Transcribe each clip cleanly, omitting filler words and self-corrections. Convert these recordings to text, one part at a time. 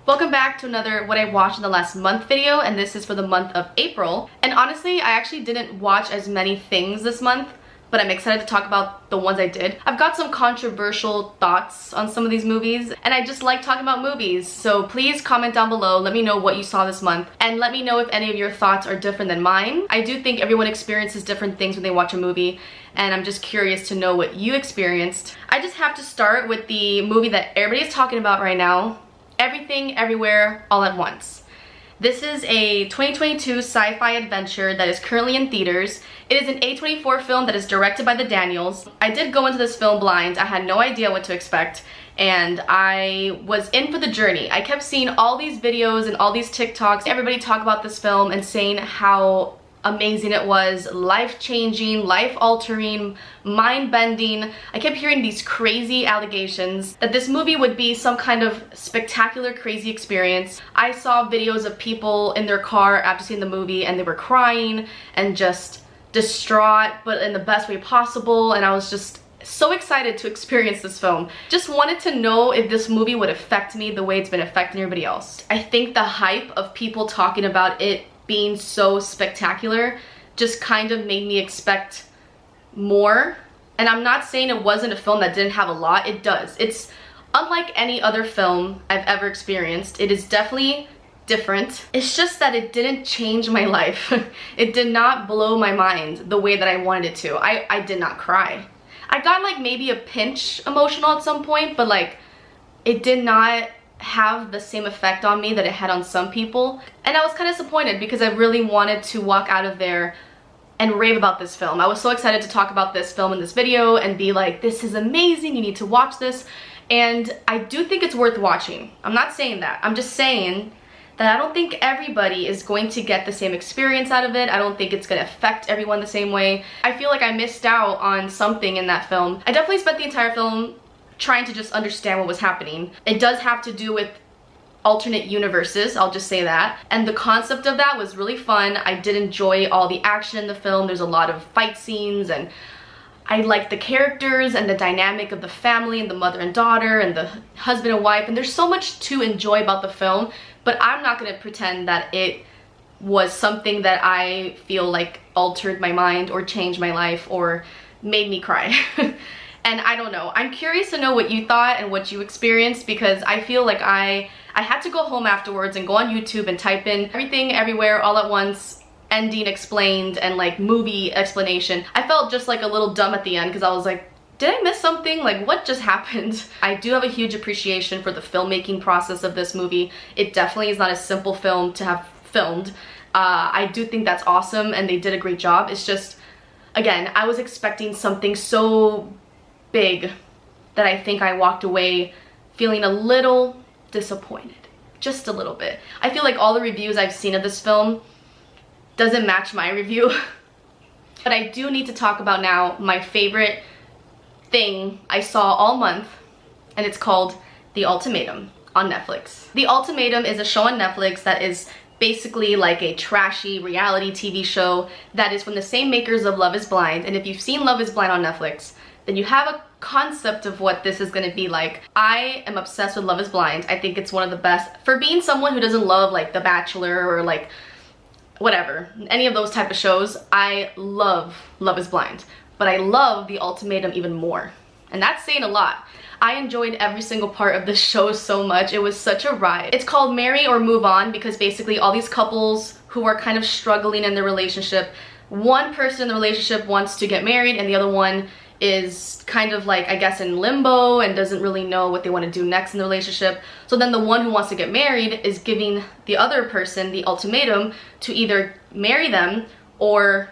Welcome back to another what I watched in the last month video, and this is for the month of April. And honestly, I actually didn't watch as many things this month, but I'm excited to talk about the ones I did. I've got some controversial thoughts on some of these movies, and I just like talking about movies. So please comment down below, let me know what you saw this month, and let me know if any of your thoughts are different than mine. I do think everyone experiences different things when they watch a movie, and I'm just curious to know what you experienced. I just have to start with the movie that everybody's talking about right now, Everything, Everywhere, All at Once. This is a 2022 sci-fi adventure that is currently in theaters. It is an A24 film that is directed by the Daniels. I did go into this film blind. I had no idea what to expect, and I was in for the journey. I kept seeing all these videos and all these TikToks, everybody talk about this film and saying how amazing it was, life-changing, life-altering, mind-bending. I kept hearing these crazy allegations that this movie would be some kind of spectacular, crazy experience. I saw videos of people in their car after seeing the movie, and they were crying and just distraught, but in the best way possible, and I was just so excited to experience this film. Just wanted to know if this movie would affect me the way it's been affecting everybody else. I think the hype of people talking about it being so spectacular just kind of made me expect more. And I'm not saying it wasn't a film that didn't have a lot. It does. It's unlike any other film I've ever experienced. It is definitely different. It's just that it didn't change my life. It did not blow my mind the way that I wanted it to. I did not cry. I got like maybe a pinch emotional at some point, but like it did not have the same effect on me that it had on some people. And I was kind of disappointed because I really wanted to walk out of there and rave about this film. I was so excited to talk about this film in this video and be like, this is amazing, you need to watch this. And I do think it's worth watching. I'm not saying that. I'm just saying that I don't think everybody is going to get the same experience out of it. I don't think it's going to affect everyone the same way. I feel like I missed out on something in that film. I definitely spent the entire film trying to just understand what was happening. It does have to do with alternate universes, I'll just say that. And the concept of that was really fun. I did enjoy all the action in the film. There's a lot of fight scenes, and I liked the characters and the dynamic of the family and the mother and daughter and the husband and wife. And there's so much to enjoy about the film, but I'm not gonna pretend that it was something that I feel like altered my mind or changed my life or made me cry. And I don't know. I'm curious to know what you thought and what you experienced, because I feel like I had to go home afterwards and go on YouTube and type in Everything, Everywhere, All at Once, ending explained, and like movie explanation. I felt just like a little dumb at the end because I was like, did I miss something? Like, what just happened? I do have a huge appreciation for the filmmaking process of this movie. It definitely is not a simple film to have filmed. I do think that's awesome, and they did a great job. It's just, again, I was expecting something so big that I think I walked away feeling a little disappointed. Just a little bit. I feel like all the reviews I've seen of this film doesn't match my review. But I do need to talk about now my favorite thing I saw all month, and it's called The Ultimatum on Netflix. The Ultimatum is a show on Netflix that is basically like a trashy reality TV show that is from the same makers of Love is Blind. And if you've seen Love is Blind on Netflix, then you have a concept of what this is going to be like. I am obsessed with Love is Blind. I think it's one of the best. For being someone who doesn't love like The Bachelor or like whatever, any of those type of shows, I love Love is Blind. But I love The Ultimatum even more. And that's saying a lot. I enjoyed every single part of this show so much. It was such a ride. It's called Marry or Move On because basically all these couples who are kind of struggling in their relationship, one person in the relationship wants to get married and the other one is kind of like, I guess, in limbo and doesn't really know what they want to do next in the relationship. So then the one who wants to get married is giving the other person the ultimatum to either marry them or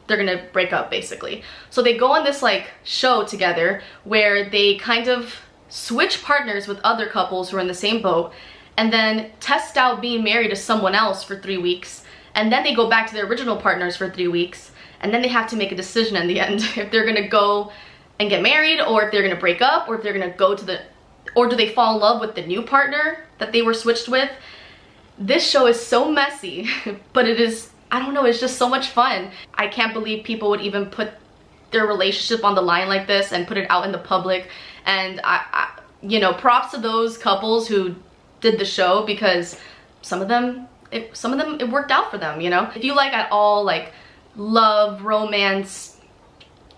they're gonna break up, basically. So they go on this like show together where they kind of switch partners with other couples who are in the same boat and then test out being married to someone else for 3 weeks, and then they go back to their original partners for 3 weeks, and then they have to make a decision in the end if they're gonna go and get married or if they're gonna break up or if they're gonna go to the, or do they fall in love with the new partner that they were switched with. This show is so messy, but it is, I don't know, it's just so much fun. I can't believe people would even put their relationship on the line like this and put it out in the public. And I you know, props to those couples who did the show, because some of them it worked out for them, you know? If you like at all like love, romance,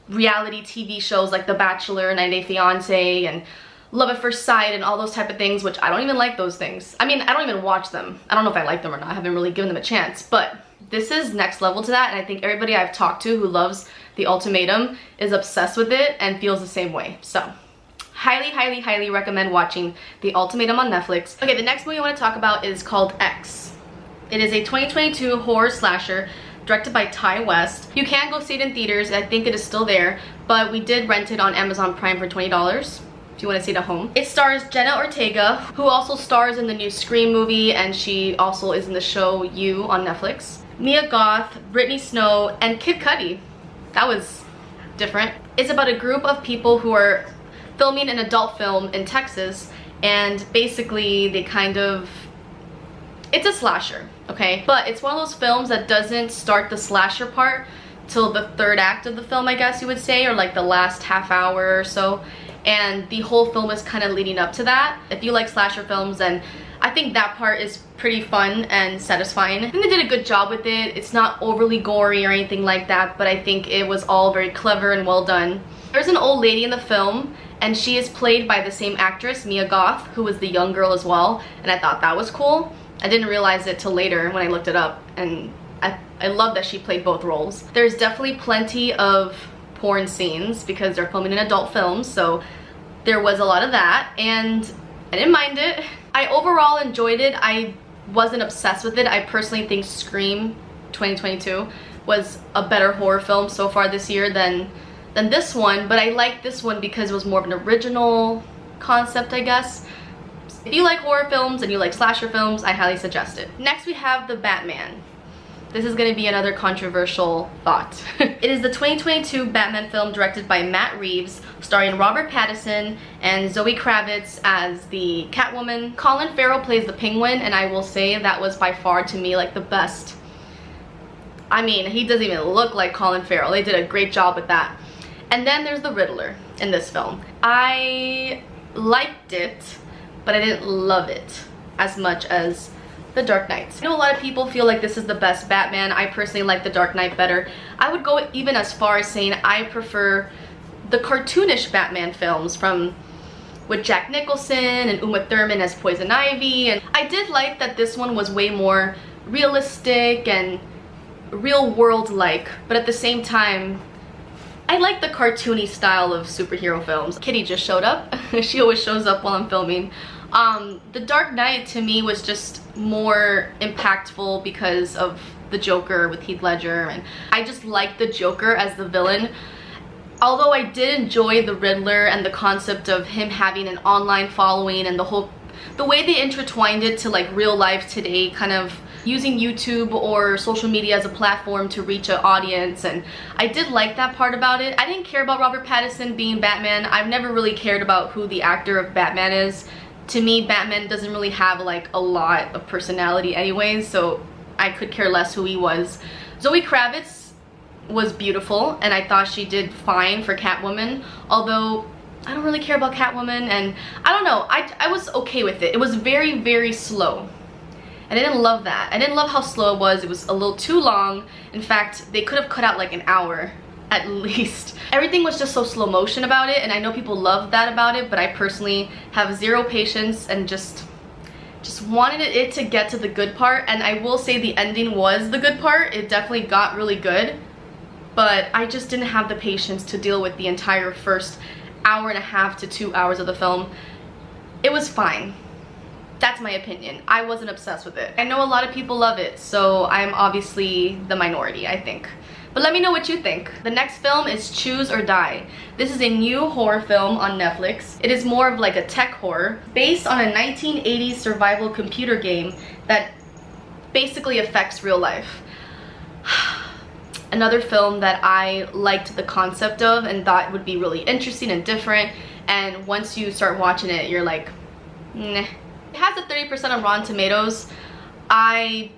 reality TV shows like The Bachelor, 90 Day Fiance, and Love at First Sight and all those type of things, which I don't even like those things. I mean, I don't even watch them. I don't know if I like them or not. I haven't really given them a chance, but this is next level to that, and I think everybody I've talked to who loves The Ultimatum is obsessed with it and feels the same way. So highly, highly, highly recommend watching The Ultimatum on Netflix. Okay, the next movie I want to talk about is called X. It is a 2022 horror slasher directed by Ty West. You can go see it in theaters. I think it is still there, but we did rent it on Amazon Prime for $20 if you want to see it at home. It stars Jenna Ortega, who also stars in the new Scream movie, and she also is in the show You on Netflix. Mia Goth, Brittany Snow, and Kid Cudi. That was different. It's about a group of people who are filming an adult film in Texas, and basically they kind of, it's a slasher, okay? But it's one of those films that doesn't start the slasher part till the third act of the film, I guess you would say, or like the last half hour or so. And the whole film is kind of leading up to that. If you like slasher films, then I think that part is pretty fun and satisfying. I think they did a good job with it. It's not overly gory or anything like that, but I think it was all very clever and well done. There's an old lady in the film, and she is played by the same actress, Mia Goth, who was the young girl as well, and I thought that was cool. I didn't realize it till later when I looked it up, and I love that she played both roles. There's definitely plenty of porn scenes because they're filming an adult film, so there was a lot of that, and I didn't mind it. I overall enjoyed it. I wasn't obsessed with it. I personally think Scream 2022 was a better horror film so far this year than this one, but I liked this one because it was more of an original concept, I guess. If you like horror films and you like slasher films, I highly suggest it. Next we have The Batman. This is going to be another controversial thought. It is the 2022 Batman film directed by Matt Reeves, starring Robert Pattinson and Zoe Kravitz as the Catwoman. Colin Farrell plays the Penguin, and I will say that was by far to me like the best. I mean, he doesn't even look like Colin Farrell. They did a great job with that. And then there's the Riddler in this film. I liked it, but I didn't love it as much as The Dark Knight. I know a lot of people feel like this is the best Batman. I personally like The Dark Knight better. I would go even as far as saying I prefer the cartoonish Batman films with Jack Nicholson and Uma Thurman as Poison Ivy. And I did like that this one was way more realistic and real world-like, but at the same time, I like the cartoony style of superhero films. Kitty just showed up. She always shows up while I'm filming. The Dark Knight to me was just more impactful because of the Joker with Heath Ledger, and I just liked the Joker as the villain. Although I did enjoy the Riddler and the concept of him having an online following and the way they intertwined it to like real life today, kind of using YouTube or social media as a platform to reach an audience, and I did like that part about it. I didn't care about Robert Pattinson being Batman. I've never really cared about who the actor of Batman is. To me, Batman doesn't really have like a lot of personality anyways, so I could care less who he was. Zoe Kravitz was beautiful, and I thought she did fine for Catwoman, although I don't really care about Catwoman, and I don't know, I was okay with it. It was very, very slow, and I didn't love that. I didn't love how slow it was. It was a little too long. In fact, they could have cut out like an hour at least. Everything was just so slow motion about it, and I know people love that about it, but I personally have zero patience and just wanted it to get to the good part. And I will say the ending was the good part. It definitely got really good, but I just didn't have the patience to deal with the entire first hour and a half to 2 hours of the film. It was fine. That's my opinion. I wasn't obsessed with it. I know a lot of people love it, so I'm obviously the minority, I think. But let me know what you think. The next film is Choose or Die. This is a new horror film on Netflix. It is more of like a tech horror based on a 1980s survival computer game that basically affects real life. Another film that I liked the concept of and thought would be really interesting and different, and once you start watching it, you're like, nah. It has a 30% on Rotten Tomatoes. I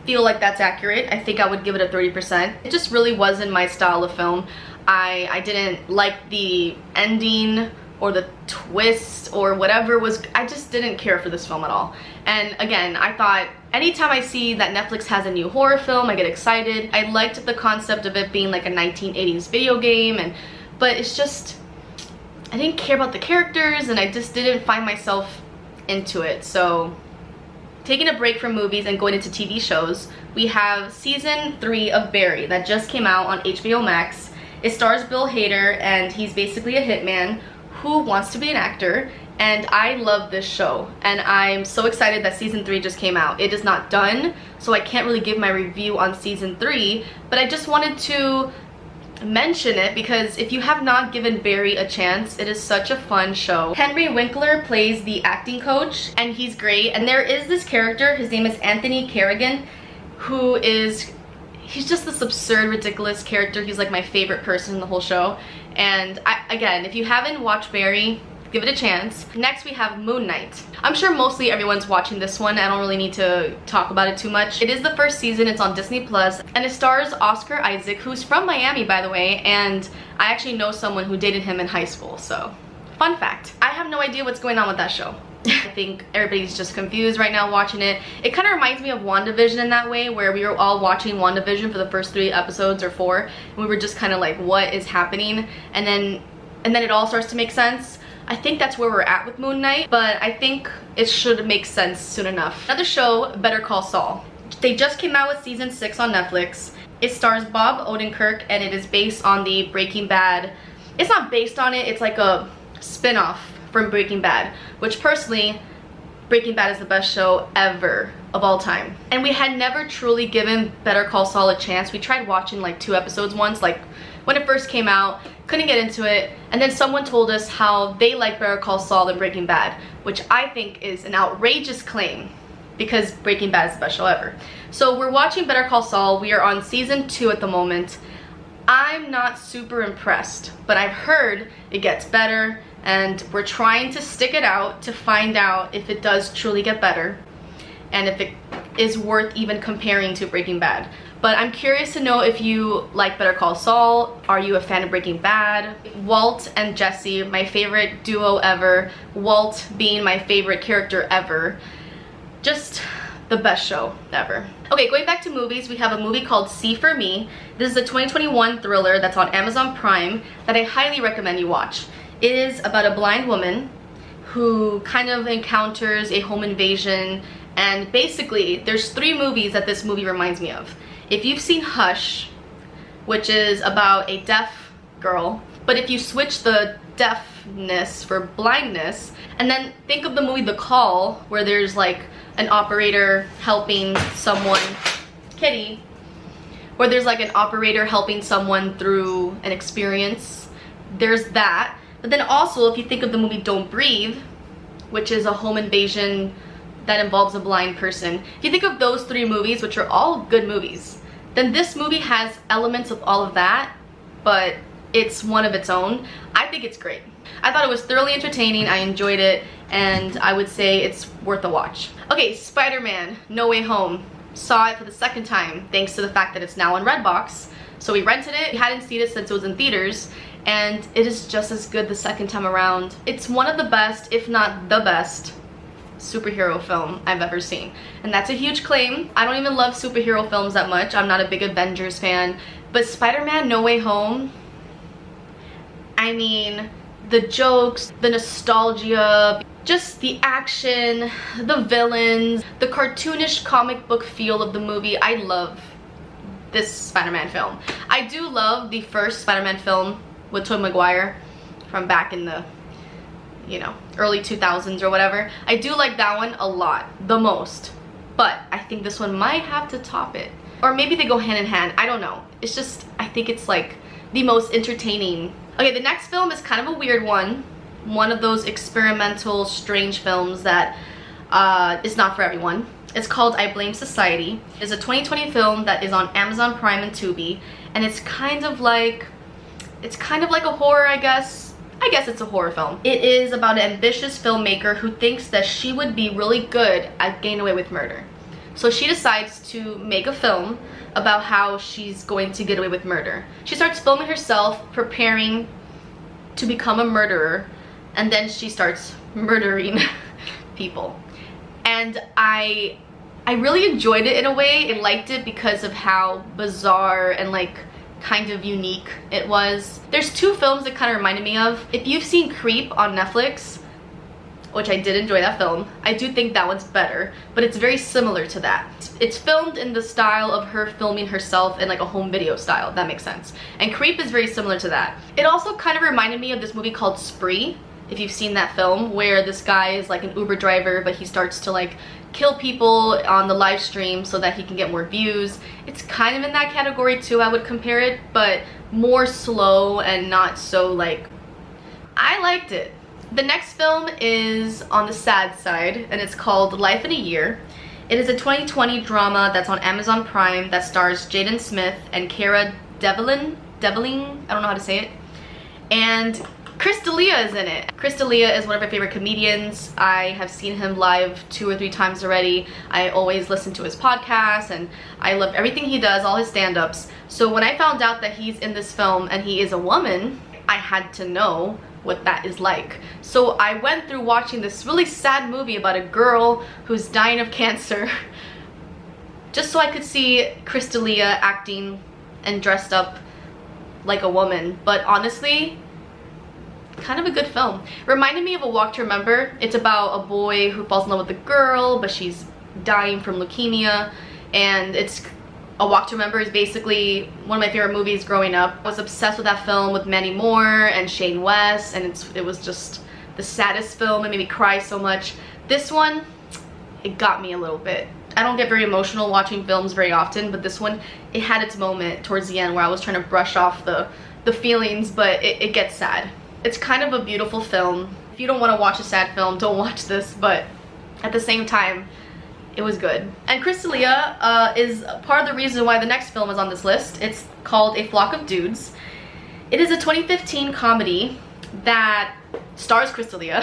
feel like that's accurate. I think I would give it a 30%. It just really wasn't my style of film. I didn't like the ending or the twist or whatever was, I just didn't care for this film at all. And again, I thought anytime I see that Netflix has a new horror film, I get excited. I liked the concept of it being like a 1980s video game, but it's just, I didn't care about the characters and I just didn't find myself into it. So taking a break from movies and going into TV shows, we have season 3 of Barry that just came out on HBO Max. It stars Bill Hader, and he's basically a hitman who wants to be an actor, and I love this show, and I'm so excited that season 3 just came out. It is not done, so I can't really give my review on season 3, but I just wanted to mention it because if you have not given Barry a chance, it is such a fun show. Henry Winkler plays the acting coach, and he's great, and there is this character, his name is Anthony Carrigan, who is, he's just this absurd, ridiculous character. He's like my favorite person in the whole show. And again, if you haven't watched Barry, give it a chance. Next we have Moon Knight. I'm sure mostly everyone's watching this one. I don't really need to talk about it too much. It is the first season, it's on Disney Plus, and it stars Oscar Isaac, who's from Miami, by the way, and I actually know someone who dated him in high school, so fun fact. I have no idea what's going on with that show. I think everybody's just confused right now watching it. It kind of reminds me of WandaVision in that way, where we were all watching WandaVision for the first 3 episodes or 4, and we were just kind of like, what is happening? And then it all starts to make sense. I think that's where we're at with Moon Knight, but I think it should make sense soon enough. Another show, Better Call Saul. They just came out with season 6 on Netflix. It stars Bob Odenkirk, and it is based on the Breaking Bad. It's not based on it, it's like a spin-off from Breaking Bad, which personally, Breaking Bad is the best show ever of all time. And we had never truly given Better Call Saul a chance. We tried watching like 2 episodes once, like when it first came out, couldn't get into it, and then someone told us how they like Better Call Saul than Breaking Bad, which I think is an outrageous claim because Breaking Bad is the best show ever. So we're watching Better Call Saul. We are on season 2 at the moment. I'm not super impressed, but I've heard it gets better, and we're trying to stick it out to find out if it does truly get better and if it is worth even comparing to Breaking Bad. But I'm curious to know if you like Better Call Saul. Are you a fan of Breaking Bad? Walt and Jesse, my favorite duo ever. Walt being my favorite character ever. Just the best show ever. Okay, going back to movies, we have a movie called See For Me. This is a 2021 thriller that's on Amazon Prime that I highly recommend you watch. It is about a blind woman who kind of encounters a home invasion, and basically there's 3 movies that this movie reminds me of. If you've seen Hush, which is about a deaf girl, but if you switch the deafness for blindness, and then think of the movie The Call, where there's like an operator helping someone, Kitty, where there's like an operator helping someone through an experience, there's that. But then also, if you think of the movie Don't Breathe, which is a home invasion that involves a blind person, if you think of those 3 movies, which are all good movies, then this movie has elements of all of that, but it's one of its own. I think it's great. I thought it was thoroughly entertaining, I enjoyed it, and I would say it's worth a watch. Okay, Spider-Man No Way Home. Saw it for the 2nd time, thanks to the fact that it's now on Redbox. So we rented it, we hadn't seen it since it was in theaters, and it is just as good the 2nd time around. It's one of the best, if not the best, superhero film I've ever seen, and that's a huge claim. I don't even love superhero films that much. I'm not a big Avengers fan, but Spider-Man No Way Home, I mean, the jokes, the nostalgia, just the action, the villains, the cartoonish comic book feel of the movie. I love this Spider-Man film. I do love the first Spider-Man film with Tobey Maguire from back in the, you know, early 2000s or whatever. I do like that one a lot, the most, but I think this one might have to top it, or maybe they go hand in hand. I don't know. It's just, I think it's like the most entertaining. Okay, the next film is kind of a weird one of those experimental strange films that is not for everyone. It's called I Blame Society. It's a 2020 film that is on Amazon Prime and Tubi, and it's kind of like a horror, I guess. I guess it's a horror film. It is about an ambitious filmmaker who thinks that she would be really good at getting away with murder. So she decides to make a film about how she's going to get away with murder. She starts filming herself preparing to become a murderer, and then she starts murdering people. And I really enjoyed it in a way and liked it because of how bizarre and like kind of unique it was. There's two films that kind of reminded me of. If you've seen Creep on Netflix, which I did enjoy that film, I do think that one's better, but it's very similar to that. It's filmed in the style of her filming herself in like a home video style, if that makes sense. And Creep is very similar to that. It also kind of reminded me of this movie called Spree, if you've seen that film, where this guy is like an Uber driver, but he starts to like kill people on the live stream so that he can get more views. It's kind of in that category too, I would compare it, but more slow and not so like, I liked it. The next film is on the sad side, and it's called Life in a Year. It is a 2020 drama that's on Amazon Prime that stars Jaden Smith and Cara Delevingne, I don't know how to say it, and Chris D'Elia is in it. Chris D'Elia is one of my favorite comedians. I have seen him live 2 or 3 times already. I always listen to his podcast and I love everything he does, all his stand-ups. So when I found out that he's in this film and he is a woman, I had to know what that is like. So I went through watching this really sad movie about a girl who's dying of cancer just so I could see Chris D'Elia acting and dressed up like a woman. But honestly, kind of a good film. Reminded me of A Walk to Remember. It's about a boy who falls in love with a girl, but she's dying from leukemia, and it's A Walk to Remember is basically one of my favorite movies growing up. I was obsessed with that film with Mandy Moore and Shane West, and it was just the saddest film. It made me cry so much. This one, it got me a little bit. I don't get very emotional watching films very often, but this one, it had its moment towards the end where I was trying to brush off the feelings, but it gets sad. It's kind of a beautiful film. If you don't want to watch a sad film, don't watch this, but at the same time, it was good. And Chris D'Elia is part of the reason why the next film is on this list. It's called A Flock of Dudes. It is a 2015 comedy that stars Chris D'Elia,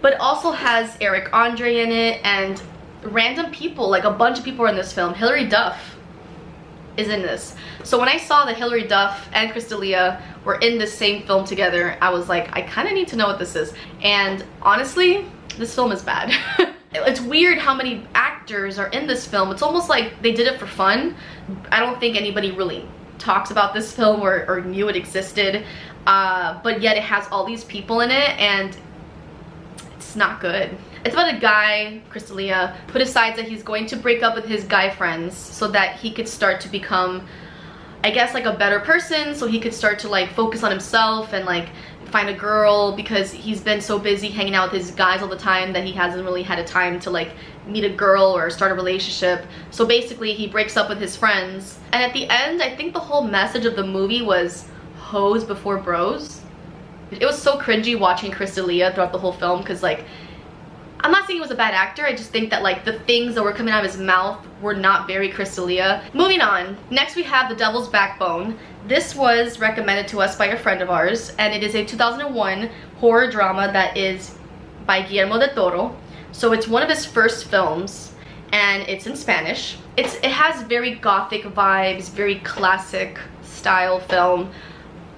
but also has Eric Andre in it and random people, like a bunch of people are in this film. Hilary Duff is in this. So when I saw that Hilary Duff and Chris D'Elia were in the same film together, I was like, I kind of need to know what this is. And honestly, this film is bad. It's weird how many actors are in this film. It's almost like they did it for fun. I don't think anybody really talks about this film or knew it existed, but yet it has all these people in it and it's not good. It's about a guy, Chris D'Elia, who decides that he's going to break up with his guy friends so that he could start to become, I guess, like a better person, so he could start to like focus on himself and like find a girl, because he's been so busy hanging out with his guys all the time that he hasn't really had a time to like meet a girl or start a relationship. So basically he breaks up with his friends, and at the end I think the whole message of the movie was hoes before bros. It was so cringy watching Chris D'Elia throughout the whole film, because like, I'm not saying he was a bad actor, I just think that like the things that were coming out of his mouth were not very Chris D'Elia. Moving on, next we have The Devil's Backbone. This was recommended to us by a friend of ours, and it is a 2001 horror drama that is by Guillermo del Toro. So it's one of his first films, and it's in Spanish. It has very gothic vibes, very classic style film.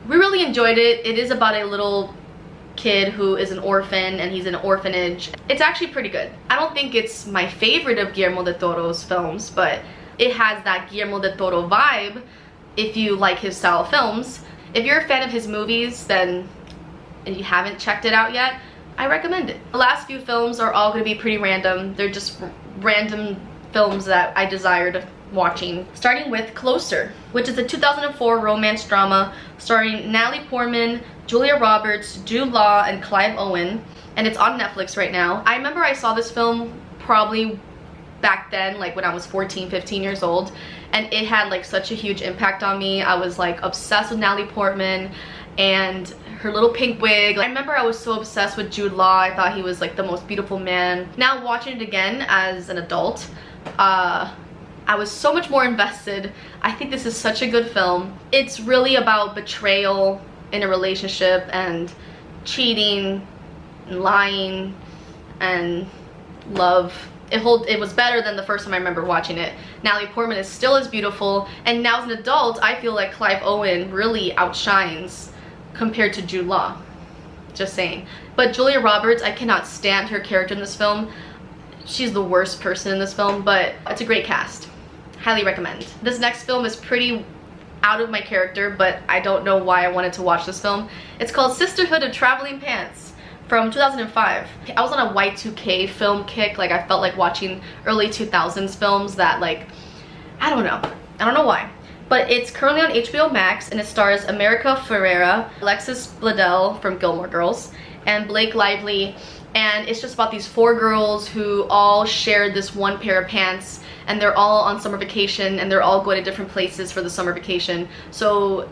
We really enjoyed it. It is about a little kid who is an orphan and he's in an orphanage. It's actually pretty good. I don't think it's my favorite of Guillermo del Toro's films, but it has that Guillermo del Toro vibe if you like his style of films. If you're a fan of his movies, then, and you haven't checked it out yet, I recommend it. The last few films are all going to be pretty random. They're just random films that I desired watching. Starting with Closer, which is a 2004 romance drama starring Natalie Portman, Julia Roberts, Jude Law, and Clive Owen, and it's on Netflix right now. I remember I saw this film probably back then, like when I was 14, 15 years old, and it had like such a huge impact on me. I was like obsessed with Natalie Portman and her little pink wig. I remember I was so obsessed with Jude Law. I thought he was like the most beautiful man. Now watching it again as an adult, I was so much more invested. I think this is such a good film. It's really about betrayal in a relationship and cheating and lying and love. It was better than the first time I remember watching it. Natalie Portman is still as beautiful, and now as an adult I feel like Clive Owen really outshines compared to Jude Law. Just saying. But Julia Roberts, I cannot stand her character in this film. She's the worst person in this film, but it's a great cast. Highly recommend. This next film is pretty out of my character, but I don't know why I wanted to watch this film. It's called Sisterhood of Traveling Pants from 2005. I was on a Y2K film kick. Like, I felt like watching early 2000s films that, like, I don't know why. But it's currently on HBO Max, and it stars America Ferrera, Alexis Bledel from Gilmore Girls, and Blake Lively. And it's just about these 4 girls who all share this one pair of pants, and they're all on summer vacation, and they're all going to different places for the summer vacation. So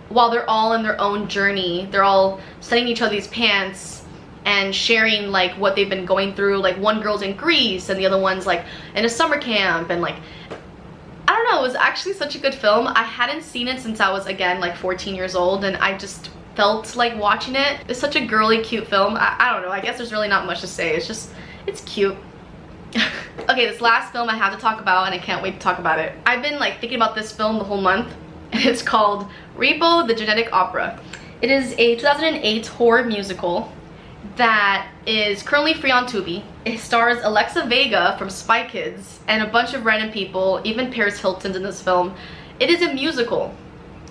while they're all in their own journey, they're all sending each other these pants and sharing like what they've been going through. Like, one girl's in Greece and the other one's like in a summer camp, and like, I don't know, it was actually such a good film. I hadn't seen it since I was, again, like 14 years old, and I just felt like watching it. It's such a girly, cute film. I don't know, I guess there's really not much to say. It's cute. Okay, this last film I have to talk about, and I can't wait to talk about it. I've been like thinking about this film the whole month, and it's called Repo, the Genetic Opera. It is a 2008 horror musical that is currently free on Tubi. It stars Alexa Vega from Spy Kids and a bunch of random people, even Paris Hilton's in this film. It is a musical,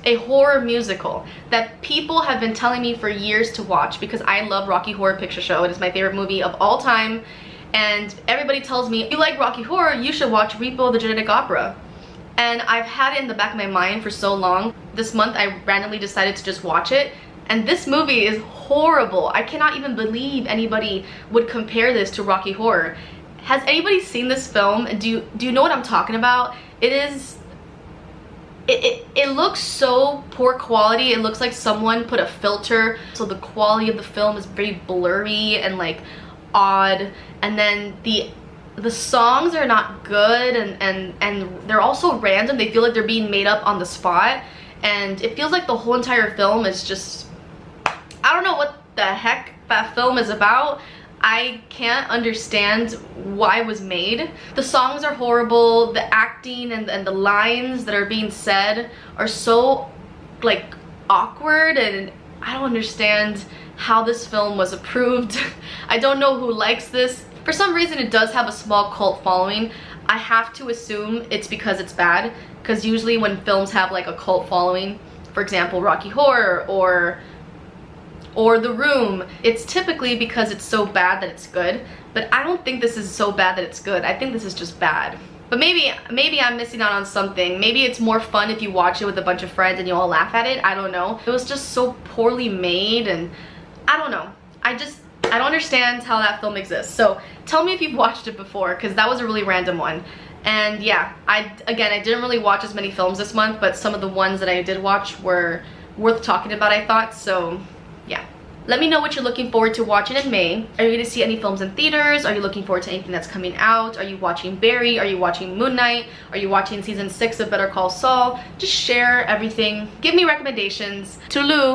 a horror musical that people have been telling me for years to watch because I love Rocky Horror Picture Show. It is my favorite movie of all time, and everybody tells me, if you like Rocky Horror, you should watch Repo, the Genetic Opera. And I've had it in the back of my mind for so long. This month I randomly decided to just watch it, and this movie is horrible. I cannot even believe anybody would compare this to Rocky Horror. Has anybody seen this film? Do you know what I'm talking about? It looks so poor quality. It looks like someone put a filter, so the quality of the film is very blurry and like odd, and then the songs are not good, and they're also random. They feel like they're being made up on the spot, and it feels like the whole entire film is just, I don't know what the heck that film is about. I can't understand why it was made. The songs are horrible. The acting and the lines that are being said are so like awkward, and I don't understand how this film was approved. I don't know who likes this. For some reason it does have a small cult following. I have to assume it's because it's bad, because usually when films have like a cult following, for example Rocky Horror or The Room, it's typically because it's so bad that it's good. But I don't think this is so bad that it's good. I think this is just bad. But maybe I'm missing out on something. Maybe it's more fun if you watch it with a bunch of friends and you all laugh at it. I don't know. It was just so poorly made, and I don't know. I don't understand how that film exists. So tell me if you've watched it before, because that was a really random one. And yeah, I didn't really watch as many films this month, but some of the ones that I did watch were worth talking about, I thought. So yeah. Let me know what you're looking forward to watching in May. Are you going to see any films in theaters? Are you looking forward to anything that's coming out? Are you watching Barry? Are you watching Moon Knight? Are you watching season 6 of Better Call Saul? Just share everything. Give me recommendations. Toodaloo!